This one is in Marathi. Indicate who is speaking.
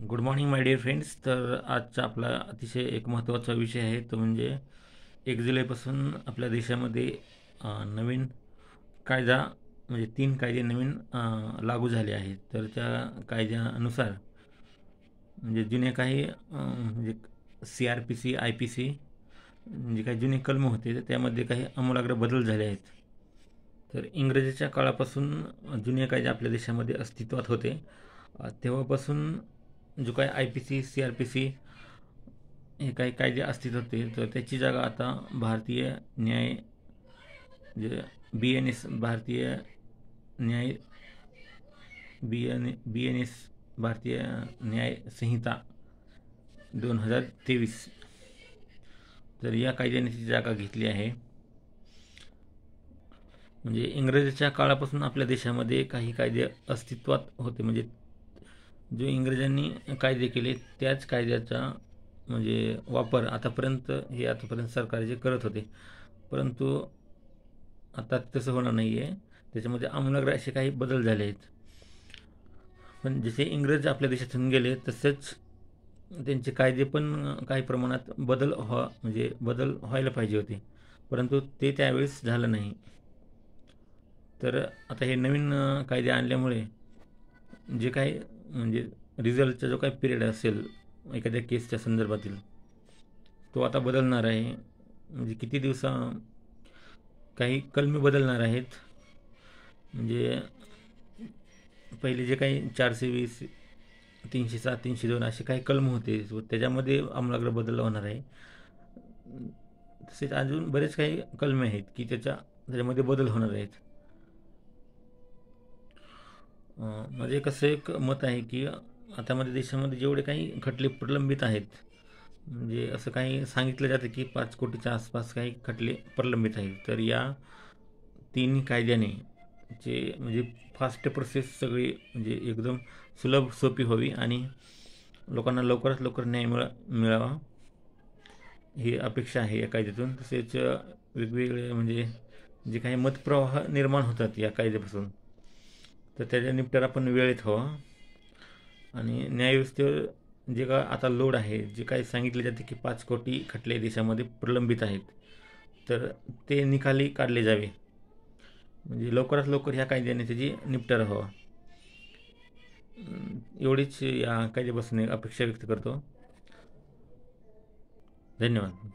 Speaker 1: Good morning my dear friends. तर आजचा आपला अतिशय एक महत्त्वाचा विषय आहे तो म्हणजे 1 जुलैपासून आपल्या देशामध्ये नवीन कायदा म्हणजे 3 कायदे नवीन लागू झाले आहेत. तर त्या कायद्यानुसार म्हणजे जुने काही म्हणजे CRPC IPC म्हणजे काही जुने कलम होते त्यामध्ये काही आमूलाग्र बदल झाले आहेत. तर इंग्रजीच्या काळापासून जुने कायदे आपल्या देशामध्ये अस्तित्वात होते. तेव्हापासून जो काही IPC CRPC हे काही कायदे अस्तित्वात होते तर त्याची जागा आता भारतीय न्याय म्हणजे BNS भारतीय न्याय BNS भारतीय न्याय संहिता 2023 तर या कायद्याने ती जागा घेतली आहे. म्हणजे इंग्रजांच्या काळापासून आपल्या देशामध्ये काही कायदे अस्तित्वात होते. म्हणजे जो इंग्रजांनी कायदे केले त्याच कायद्याचा म्हणजे वापर आतापर्यंत सरकार जे करत होते, परंतु आता तसं होणार नाही आहे. त्याच्यामध्ये आमूलाग्र असे काही बदल झाले आहेत. पण जसे इंग्रज आपल्या देशातून गेले तसेच त्यांचे कायदे पण काही प्रमाणात बदल व्हायला पाहिजे होते, परंतु ते त्यावेळेस झालं नाही. तर आता हे नवीन कायदे आणल्यामुळे जे काही म्हणजे रिझल्टचा जो काही पिरियड असेल एखाद्या केसच्या संदर्भातील तो आता बदलणार आहे. म्हणजे किती काही कलमे बदलणार आहेत. म्हणजे पहिले जे काही 420 307 302 असे काही कलम होते त्याच्यामध्ये आमूलाग्र बदल होणार आहे. तसेच अजून बरेच काही कलमे आहेत की त्याच्यामध्ये बदल होणार आहेत. माझे कसं एक मत आहे की आता मध्ये देशामध्ये जेवढे काही खटले प्रलंबित आहेत म्हणजे असं काही सांगितलं जातं की 5 कोटीच्या आसपास काही खटले प्रलंबित आहेत. तर या 3 कायद्याने जे म्हणजे फास्ट प्रोसेस सगळी म्हणजे एकदम सुलभ सोपी व्हावी आणि लोकांना लवकरात लवकर न्याय मिळावा ही अपेक्षा आहे या कायद्यातून. तसेच वेगवेगळे म्हणजे जे काही मतप्रवाह निर्माण होतात या कायद्यापासून तर त्याचा निपटारा पण वेळेत हवा आणि न्यायव्यवस्थेवर जे का आता लोड आहे जे काही सांगितले जाते की 5 कोटी खटले देशामध्ये प्रलंबित आहेत तर ते निकाली काढले जावे. म्हणजे लवकरात लवकर ह्या कायद्याने त्याची निपटारा व्हावा एवढीच या कायद्यापासून एक अपेक्षा व्यक्त करतो. धन्यवाद.